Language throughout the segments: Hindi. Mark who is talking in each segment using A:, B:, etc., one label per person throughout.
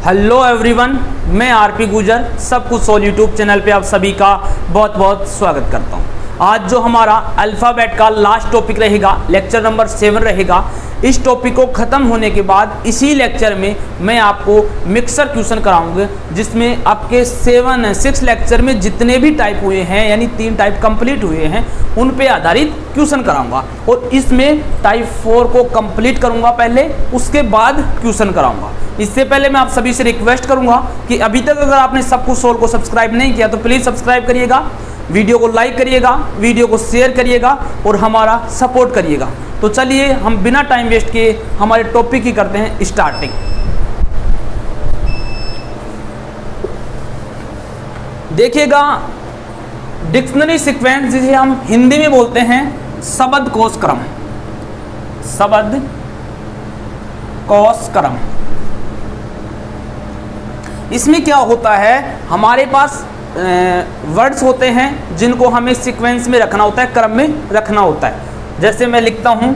A: हेलो एवरीवन, मैं आरपी गुजर सब कुछ सोल यूट्यूब चैनल पे आप सभी का बहुत बहुत स्वागत करता हूं। आज जो हमारा अल्फ़ाबेट का लास्ट टॉपिक रहेगा, लेक्चर नंबर 7 रहेगा। इस टॉपिक को ख़त्म होने के बाद इसी लेक्चर में मैं आपको मिक्सर क्वेश्चन कराऊंगा, जिसमें आपके 6 लेक्चर में जितने भी टाइप हुए हैं, यानी 3 टाइप कंप्लीट हुए हैं, उन पे आधारित क्वेश्चन कराऊंगा। और इसमें टाइप 4 को कंप्लीट करूंगा पहले, उसके बाद क्वेश्चन कराऊंगा। इससे पहले मैं आप सभी से रिक्वेस्ट करूंगा कि अभी तक अगर आपने सब कुछ सोल को सब्सक्राइब नहीं किया तो प्लीज़ सब्सक्राइब करिएगा, वीडियो को लाइक करिएगा, वीडियो को शेयर करिएगा और हमारा सपोर्ट करिएगा। तो चलिए हम बिना टाइम वेस्ट किए हमारे टॉपिक की करते हैं स्टार्टिंग। देखिएगा, डिक्शनरी सीक्वेंस जिसे हम हिंदी में बोलते हैं शब्दकोश क्रम, शब्दकोश क्रम। इसमें क्या होता है, हमारे पास वर्ड्स होते हैं जिनको हमें सीक्वेंस में रखना होता है, क्रम में रखना होता है। जैसे मैं लिखता हूं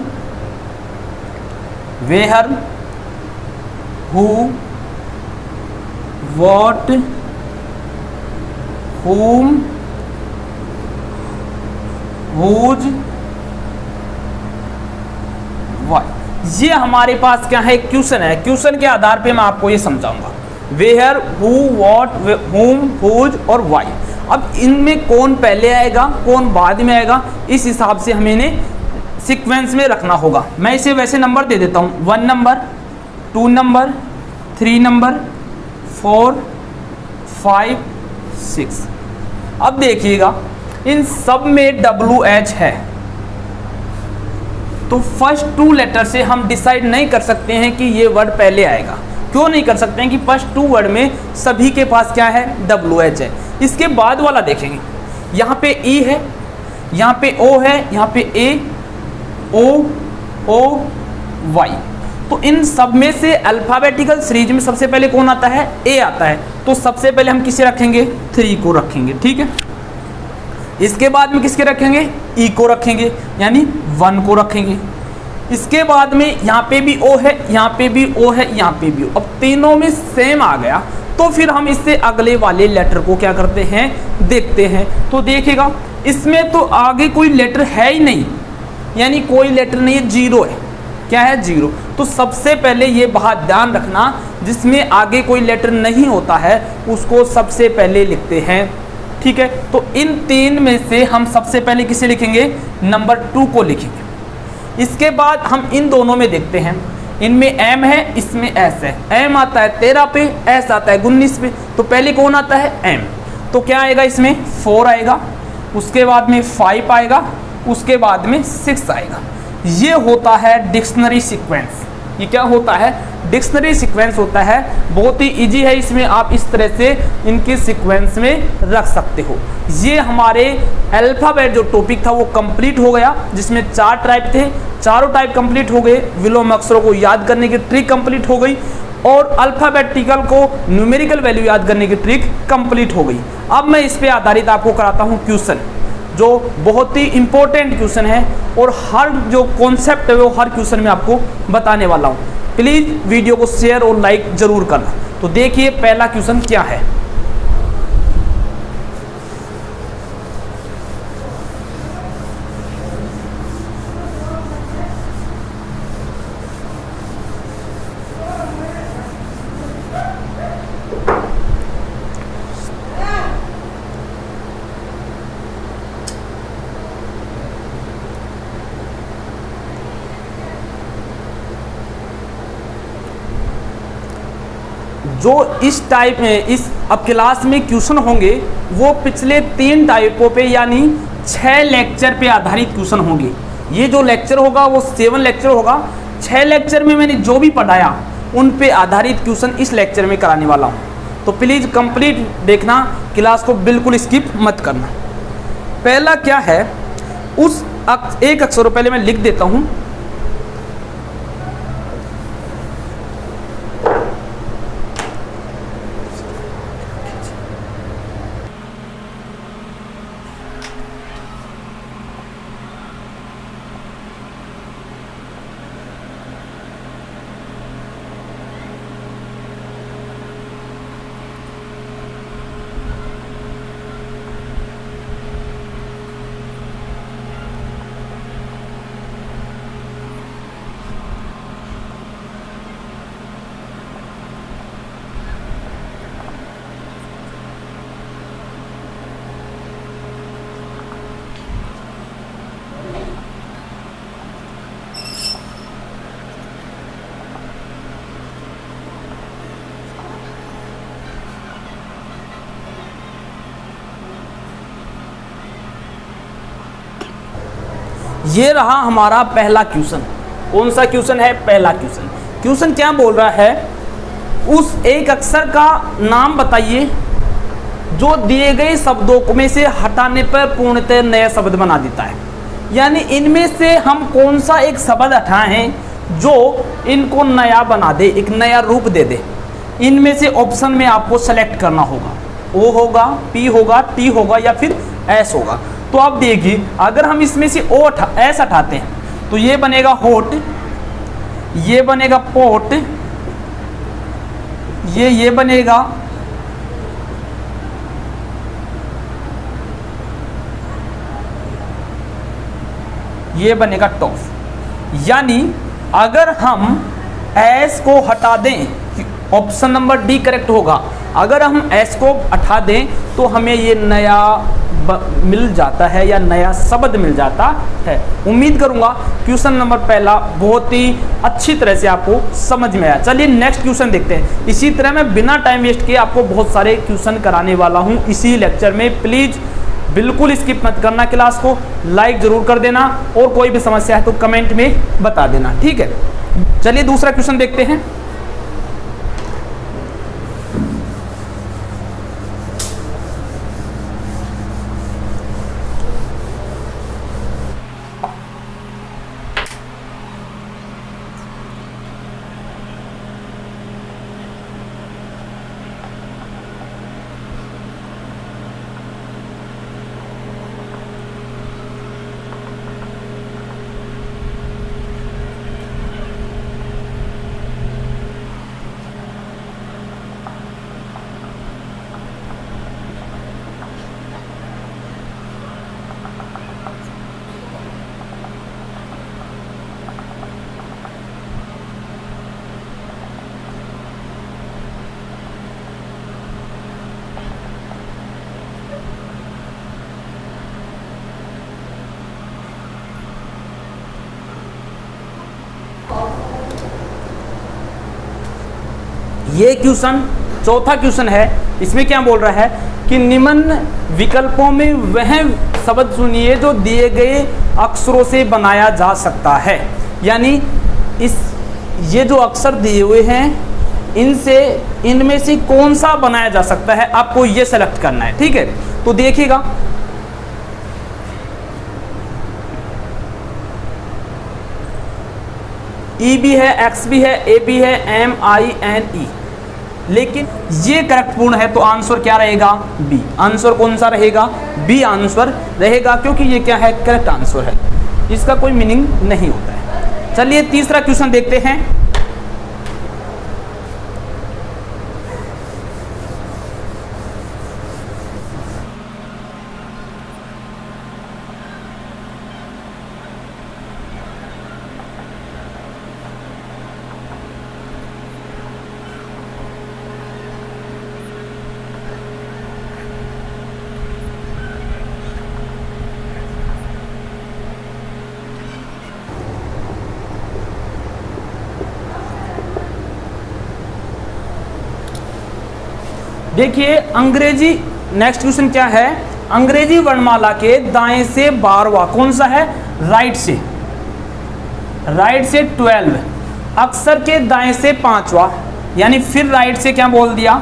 A: where, who, what, whom, whose, why। ये हमारे पास क्या है, क्वेश्चन है। क्वेश्चन के आधार पे मैं आपको ये समझाऊंगा, where, who, what, whom, whose और why। अब इनमें कौन पहले आएगा, कौन बाद में आएगा, इस हिसाब से हमें इन्हें सीक्वेंस में रखना होगा। मैं इसे वैसे नंबर दे देता हूँ, 1 नंबर, 2 नंबर, 3 नंबर, 4, 5, 6। अब देखिएगा, इन सब में WH है, तो फर्स्ट 2 लेटर से हम डिसाइड नहीं कर सकते हैं कि ये वर्ड पहले आएगा। क्यों नहीं कर सकते हैं कि फर्स्ट 2 वर्ड में सभी के पास क्या है, WH है। इसके बाद वाला देखेंगे, यहाँ पे E है, यहाँ पे O है, यहाँ पे A, O, O, Y। तो इन सब में से अल्फ़ाबेटिकल सीरीज में सबसे पहले कौन आता है, A आता है। तो सबसे पहले हम किसे रखेंगे, 3 को रखेंगे, ठीक है। इसके बाद में किसके रखेंगे, E को रखेंगे, यानी 1 को रखेंगे। इसके बाद में यहाँ पे भी O है, यहाँ पे भी O है, यहाँ पे भी O। अब तीनों में सेम आ गया, तो फिर हम इससे अगले वाले लेटर को क्या करते हैं, देखते हैं। तो देखिएगा, इसमें तो आगे कोई लेटर है ही नहीं, यानी कोई लेटर नहीं है, 0 है। क्या है, 0। तो सबसे पहले ये बात ध्यान रखना, जिसमें आगे कोई लेटर नहीं होता है उसको सबसे पहले लिखते हैं, ठीक है। तो इन 3 में से हम सबसे पहले किसे लिखेंगे, नंबर 2 को लिखेंगे। इसके बाद हम इन दोनों में देखते हैं, इनमें M है, इसमें S है। M आता है 13 पे, S आता है 19 पे। तो पहले कौन आता है, M। तो क्या आएगा, इसमें 4 आएगा, उसके बाद में 5 आएगा, उसके बाद में 6 आएगा। ये होता है डिक्शनरी सीक्वेंस। ये क्या होता है, डिक्शनरी सीक्वेंस होता है। बहुत ही इजी है, इसमें आप इस तरह से इनकी सीक्वेंस में रख सकते हो। ये हमारे अल्फ़ाबेट जो टॉपिक था वो कंप्लीट हो गया, जिसमें 4 टाइप थे, चारों टाइप कंप्लीट हो गए। विलोम अक्षरों को याद करने की ट्रिक कंप्लीट हो गई और अल्फ़ाबेटिकल को न्यूमेरिकल वैल्यू याद करने की ट्रिक कंप्लीट हो गई। अब मैं इस पर आधारित आपको कराता हूँ क्वेश्चन, जो बहुत ही इंपॉर्टेंट क्वेश्चन है और हर जो कॉन्सेप्ट है वो हर क्वेश्चन में आपको बताने वाला हूँ। प्लीज़ वीडियो को शेयर और लाइक जरूर करना। तो देखिए पहला क्वेश्चन क्या है। जो इस टाइप में इस अब क्लास में क्वेश्चन होंगे वो पिछले 3 टाइपों पे, यानी 6 लेक्चर पे आधारित क्वेश्चन होंगे। ये जो लेक्चर होगा वो 7 लेक्चर होगा। 6 लेक्चर में मैंने जो भी पढ़ाया उन पे आधारित क्वेश्चन इस लेक्चर में कराने वाला हूँ। तो प्लीज़ कंप्लीट देखना, क्लास को बिल्कुल स्किप मत करना। पहला क्या है, उस एक अक्षर पहले मैं लिख देता हूँ। ये रहा हमारा पहला क्वेश्चन। कौन सा क्वेश्चन है? पहला क्वेश्चन। क्वेश्चन क्या बोल रहा है? उस एक अक्षर का नाम बताइए जो दिए गए शब्दों में से हटाने पर पूर्णतः नया शब्द बना देता है। यानी इनमें से हम कौन सा एक शब्द हटाएं जो इनको नया बना दे, एक नया रूप दे दे। इनमें से ऑप्शन में आपको सेलेक्ट करना होगा। ओ होगा, पी होगा, टी होगा या फिर एस होगा। तो आप देखिए, अगर हम इसमें से ओ एस हटाते हैं तो ये बनेगा होट, ये बनेगा पोट, ये बनेगा ये बनेगा टॉफ। यानी अगर हम एस को हटा दें, ऑप्शन नंबर डी करेक्ट होगा। अगर हम एस को हटा दें तो हमें ये नया मिल जाता है या नया शब्द मिल जाता है। उम्मीद करूंगा क्वेश्चन नंबर पहला बहुत ही अच्छी तरह से आपको समझ में आया। चलिए नेक्स्ट क्वेश्चन देखते हैं। इसी तरह मैं बिना टाइम वेस्ट किए आपको बहुत सारे क्वेश्चन कराने वाला हूं इसी लेक्चर में। प्लीज़ बिल्कुल स्किप मत करना, क्लास को लाइक जरूर कर देना और कोई भी समस्या है तो कमेंट में बता देना, ठीक है। चलिए दूसरा क्वेश्चन देखते हैं। ये क्वेश्चन चौथा क्वेश्चन है। इसमें क्या बोल रहा है कि निम्न विकल्पों में वह शब्द चुनिए जो दिए गए अक्षरों से बनाया जा सकता है। यानी ये जो अक्षर दिए हुए हैं इनमें से कौन सा बनाया जा सकता है, आपको ये सेलेक्ट करना है, ठीक है। तो देखिएगा, ई भी है, एक्स भी है, ए भी है, एम आई एन ई, लेकिन ये करेक्ट पूर्ण है तो आंसर क्या रहेगा? बी। आंसर कौन सा रहेगा? बी आंसर रहेगा, क्योंकि ये क्या है? करेक्ट आंसर है, इसका कोई मीनिंग नहीं होता है। चलिए तीसरा क्वेश्चन देखते हैं। देखिए अंग्रेजी, नेक्स्ट क्वेश्चन क्या है? अंग्रेजी वर्णमाला के दाएं से 12वां कौन सा है? राइट से 12, अक्षर के दाएं से 5वां, यानी फिर राइट से क्या बोल दिया?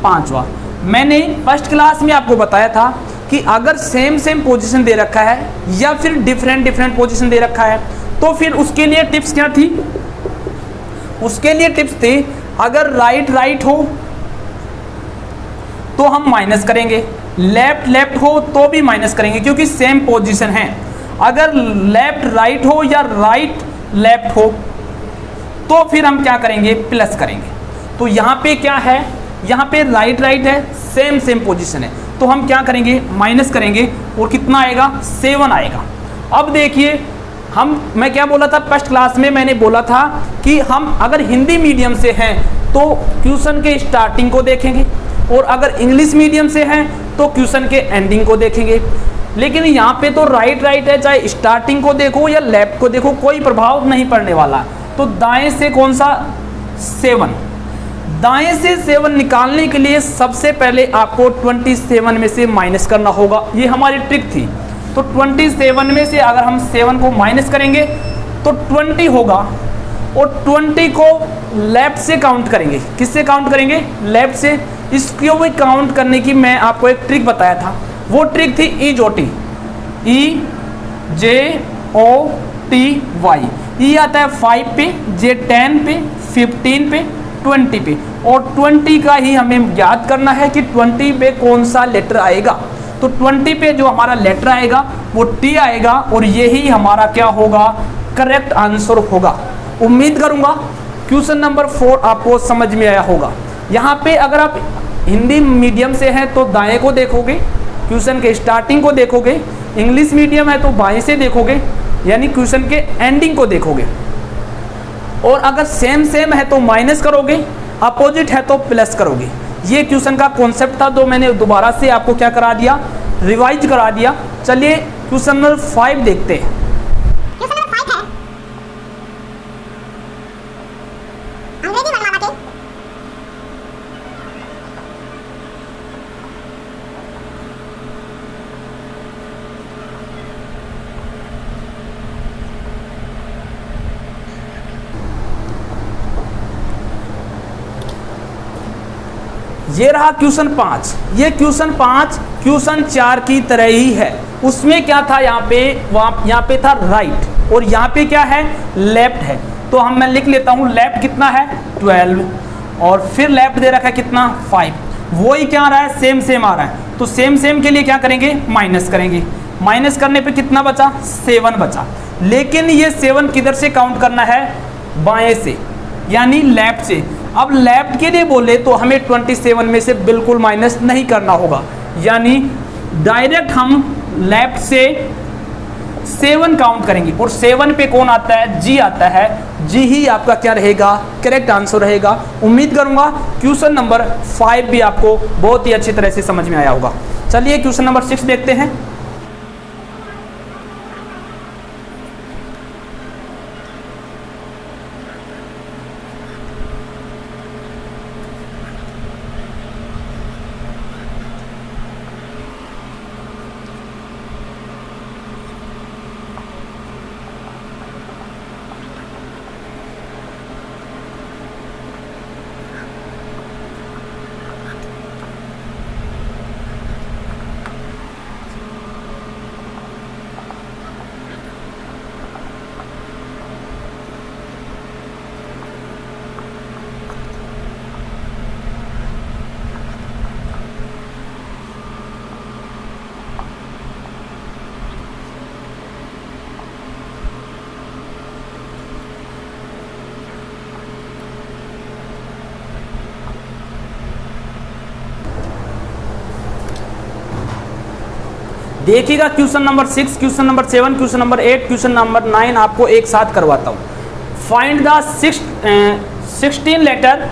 A: 5वां। मैंने फर्स्ट क्लास में आपको बताया था कि अगर सेम पोजीशन दे रखा है या फिर डिफरेंट पोजीशन दे रखा है तो फिर उसके लिए टिप्स क्या थी? उसके लिए टिप्स थी, अगर राइट हो तो हम माइनस करेंगे, लेफ्ट हो तो भी माइनस करेंगे, क्योंकि सेम पोजीशन है। अगर लेफ्ट राइट हो या राइट लेफ्ट हो तो फिर हम क्या करेंगे? प्लस करेंगे। तो यहाँ पे क्या है? यहाँ पे राइट है, सेम पोजीशन है, तो हम क्या करेंगे? माइनस करेंगे और कितना आएगा? 7 आएगा। अब देखिए मैं क्या बोला था फर्स्ट क्लास में? मैंने बोला था कि हम अगर हिंदी मीडियम से हैं तो क्वेश्चन के स्टार्टिंग को देखेंगे और अगर इंग्लिश मीडियम से हैं तो क्वेश्चन के एंडिंग को देखेंगे। लेकिन यहाँ पे तो राइट है, चाहे स्टार्टिंग को देखो या लेफ्ट को देखो कोई प्रभाव नहीं पड़ने वाला। तो दाएं से कौन सा? 7। दाएं से 7 निकालने के लिए सबसे पहले आपको 27 में से माइनस करना होगा। ये हमारी ट्रिक थी। तो 27 में से अगर हम 7 को माइनस करेंगे तो 20 होगा, और 20 को लेफ्ट से काउंट करेंगे। किससे काउंट करेंगे? लेफ्ट से। इसको भी काउंट करने की मैं आपको एक ट्रिक बताया था, वो ट्रिक थी EJOTY, EJOTY। ई आता है 5 पे, J 10 पे, 15 पे, 20 पे, और 20 का ही हमें याद करना है कि 20 पे कौन सा लेटर आएगा। तो 20 पे जो हमारा लेटर आएगा वो T आएगा, और यही हमारा क्या होगा? करेक्ट आंसर होगा। उम्मीद करूंगा क्वेश्चन नंबर 4 आपको समझ में आया होगा। यहाँ पे अगर आप हिंदी मीडियम से हैं तो दाएं को देखोगे, क्वेश्चन के स्टार्टिंग को देखोगे। इंग्लिश मीडियम है तो बाएं से देखोगे, यानी क्वेश्चन के एंडिंग को देखोगे। और अगर सेम सेम है तो माइनस करोगे, अपोजिट है तो प्लस करोगे। ये क्वेश्चन का कॉन्सेप्ट था, तो मैंने दोबारा से आपको क्या करा दिया? रिवाइज करा दिया। चलिए क्वेश्चन नंबर 5 देखते हैं। ये रहा क्वेश्चन 5। ये क्वेश्चन 5 क्वेश्चन 4 की तरह ही है। उसमें क्या था? यहाँ पे था राइट, और यहाँ पे क्या है? लेफ्ट है। तो मैं लिख लेता हूँ, लेफ्ट कितना है? 12, और फिर लेफ्ट दे रखा है कितना? 5। वही क्या आ रहा है? सेम सेम आ रहा है। तो सेम सेम के लिए क्या करेंगे? माइनस करेंगे। माइनस करने पे कितना बचा? 7 बचा। लेकिन ये 7 किधर से काउंट करना है? बाएं से, यानी लेफ्ट से। अब लेफ्ट के लिए बोले तो हमें 27 में से बिल्कुल माइनस नहीं करना होगा, यानी डायरेक्ट हम लेफ्ट से 7 काउंट करेंगे। और 7 पे कौन आता है? G आता है। G ही आपका क्या रहेगा? करेक्ट आंसर रहेगा। उम्मीद करूंगा क्वेश्चन नंबर 5 भी आपको बहुत ही अच्छी तरह से समझ में आया होगा। चलिए क्वेश्चन नंबर 6 देखते हैं। देखिएगा question number 6, question number 7, question number 8, question number 9 आपको एक साथ करवाता हूँ। Find the 16 letter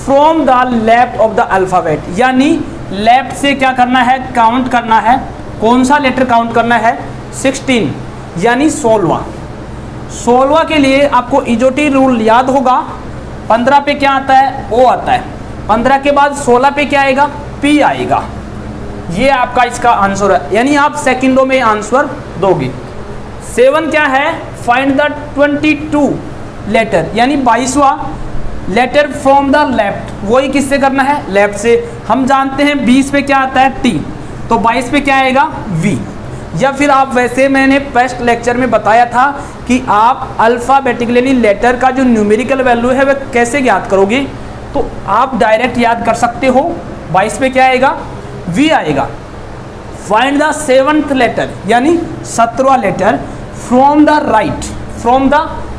A: from the left of the alphabet, यानी लेफ्ट से क्या करना है? काउंट करना है। कौन सा लेटर काउंट करना है? 16, यानी 16 के लिए आपको EJOTY रूल याद होगा। 15 पे क्या आता है? O आता है। 15 के बाद 16 पे क्या आएगा? P आएगा। ये आपका इसका आंसर है, यानी आप सेकंडों में आंसर दोगे। 7 क्या है? फाइंड द 22 लेटर, यानी 22वां लेटर फ्रॉम द लेफ्ट। वही किससे करना है? लेफ्ट से। हम जानते हैं 20 पे क्या आता है? T, तो 22 पे क्या आएगा? V। या फिर आप वैसे, मैंने फर्स्ट लेक्चर में बताया था कि आप अल्फ़ाबेटिकली लेटर का जो न्यूमेरिकल वैल्यू है वह कैसे याद करोगे, तो आप डायरेक्ट याद कर सकते हो। 22 पे क्या आएगा? V आएगा। फाइंड द 7th लेटर, यानी 17वां letter from the right, from the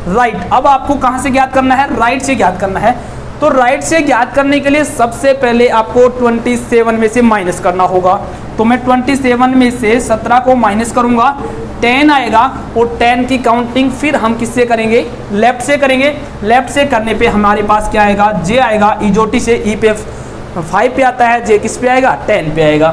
A: right. अब आपको कहाँ से ज्ञात करना है? राइट से ज्ञात करना है। तो राइट से ज्ञात करने के लिए सबसे पहले आपको 27 में से माइनस करना होगा। तो मैं 27 में से 17 को माइनस करूंगा, 10 आएगा, और 10 की काउंटिंग फिर हम किससे करेंगे? लेफ्ट से करेंगे। लेफ्ट से करने पे हमारे पास क्या आएगा? J आएगा। EJOTY से E पे 5 पे आता है, J किस पे आएगा? 10 पे आएगा।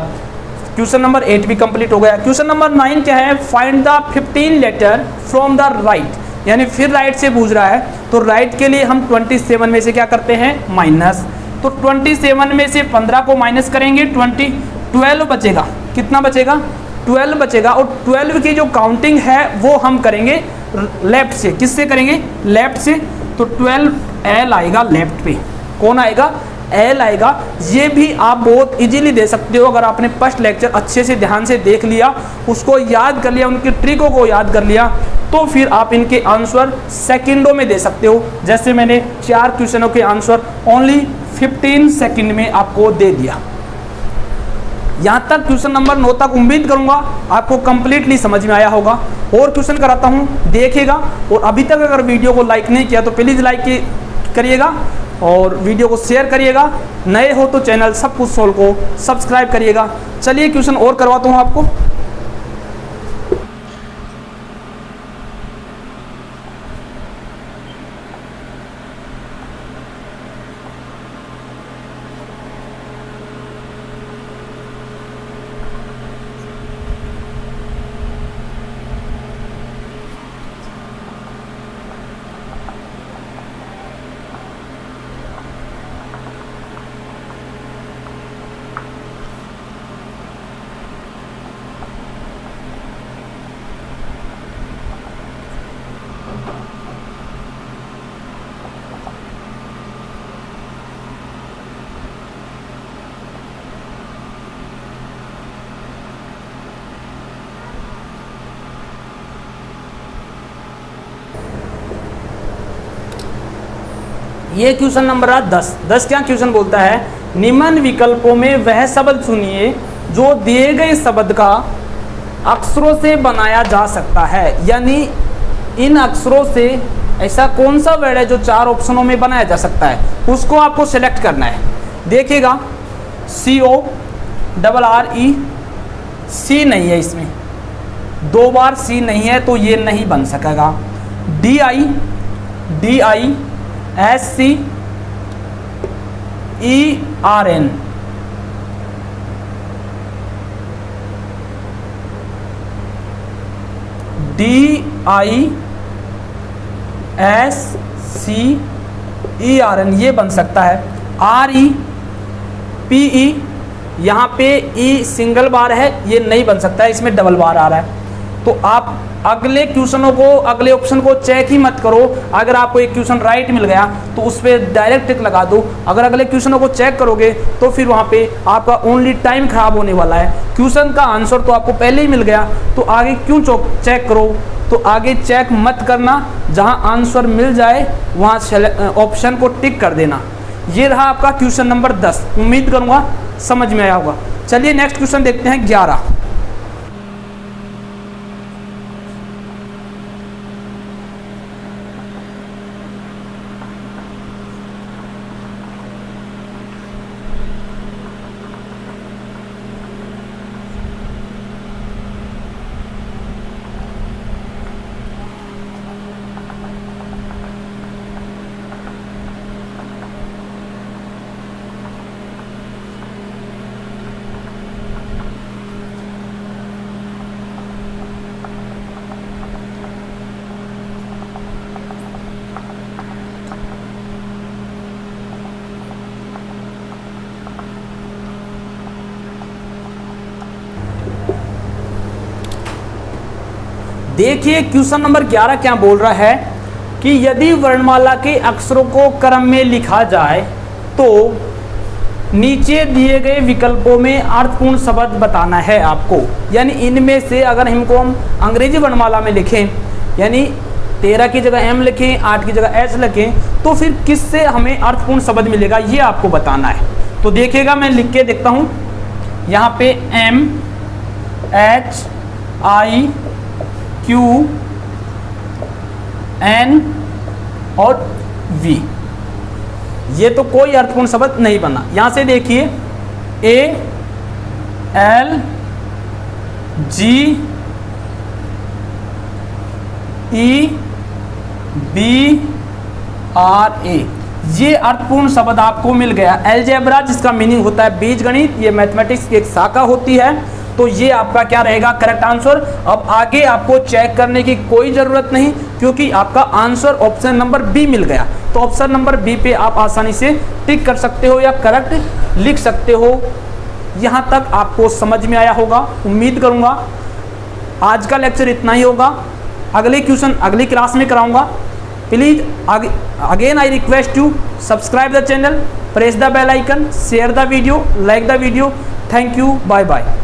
A: क्वेश्चन नंबर 8 भी कंप्लीट हो गया। क्वेश्चन नंबर 9 क्या है? Find the 15 letter from the right, यानी फिर राइट से पूछ रहा है। तो राइट के लिए हम 27 में से क्या करते हैं? माइनस। तो 27 में से 15 को माइनस करेंगे, 12 बचेगा। कितना बचेगा? 12 बचेगा और 12 की जो काउंटिंग है वो हम करेंगे लेफ्ट से। किससे करेंगे? लेफ्ट से। तो 12 एल आएगा लेफ्ट पे। कौन आएगा? एल आएगा। ये भी आप बहुत इजीली दे सकते हो अगर आपने फर्स्ट लेक्चर अच्छे से ध्यान से देख लिया, उसको याद कर लिया, उनकी ट्रिकों को याद कर लिया, तो फिर आप इनके आंसर सेकंडों में दे सकते हो। जैसे मैंने 4 क्वेश्चनों के आंसर ओनली 15 सेकंड में आपको दे दिया। यहाँ तक क्वेश्चन नंबर 9 तक उम्मीद करूंगा आपको कंप्लीटली समझ में आया होगा। और क्वेश्चन कराता हूँ, देखिएगा। और अभी तक अगर वीडियो को लाइक नहीं किया तो प्लीज़ लाइक करिएगा और वीडियो को शेयर करिएगा। नए हो तो चैनल सब कुछ सोल्व को सब्सक्राइब करिएगा। चलिए क्वेश्चन और करवाता हूँ आपको। ये क्वेश्चन नंबर 10 क्या क्वेश्चन बोलता है? निम्न विकल्पों में वह शब्द चुनिए जो दिए गए शब्द का अक्षरों से बनाया जा सकता है। यानी इन अक्षरों से ऐसा कौन सा वर्ड है जो 4 ऑप्शनों में बनाया जा सकता है, उसको आपको सेलेक्ट करना है। देखिएगा, CORRE, सी नहीं है इसमें, 2 बार सी नहीं है तो ये नहीं बन सकेगा। DISCERN, DISCERN ये बन सकता है। REPE, यहाँ पे E सिंगल बार है, ये नहीं बन सकता है, इसमें डबल बार आ रहा है। तो आप अगले क्वेश्चनों को, अगले ऑप्शन को चेक ही मत करो। अगर आपको एक क्वेश्चन राइट मिल गया तो उस पर डायरेक्ट टिक लगा दो। अगर अगले क्वेश्चनों को चेक करोगे तो फिर वहाँ पे आपका ओनली टाइम खराब होने वाला है। क्वेश्चन का आंसर तो आपको पहले ही मिल गया, तो आगे क्यों चेक करो? तो आगे चेक मत करना, जहाँ आंसर मिल जाए वहाँ ऑप्शन को टिक कर देना। ये रहा आपका क्वेश्चन नंबर 10। उम्मीद करूँगा समझ में आया होगा। चलिए नेक्स्ट क्वेश्चन देखते हैं 11। देखिए क्वेश्चन नंबर 11 क्या बोल रहा है कि यदि वर्णमाला के अक्षरों को क्रम में लिखा जाए तो नीचे दिए गए विकल्पों में अर्थपूर्ण शब्द बताना है आपको। यानी इनमें से अगर हमको हम अंग्रेजी वर्णमाला में लिखें, यानी 13 की जगह M लिखें, 8 की जगह H लिखें, तो फिर किससे हमें अर्थपूर्ण शब्द मिलेगा ये आपको बताना है। तो देखिएगा, मैं लिख के देखता हूँ। यहाँ पे MHIQN और V, ये तो कोई अर्थपूर्ण शब्द नहीं बना। यहाँ से देखिए ALGEBRA, ये अर्थपूर्ण शब्द आपको मिल गया। एलजेब्रा जिसका मीनिंग होता है बीजगणित, ये मैथमेटिक्स की एक शाखा होती है। तो ये आपका क्या रहेगा? Correct answer. अब आगे आपको चेक करने की कोई ज़रूरत नहीं, क्योंकि आपका आंसर ऑप्शन नंबर बी मिल गया। तो ऑप्शन नंबर बी पे आप आसानी से टिक कर सकते हो या करेक्ट लिख सकते हो। यहाँ तक आपको समझ में आया होगा, उम्मीद करूँगा। आज का लेक्चर इतना ही होगा, अगले क्वेश्चन अगली क्लास में कराऊंगा। Please again I request you subscribe the channel, press the bell icon, share the video, like the video. Thank you, bye bye.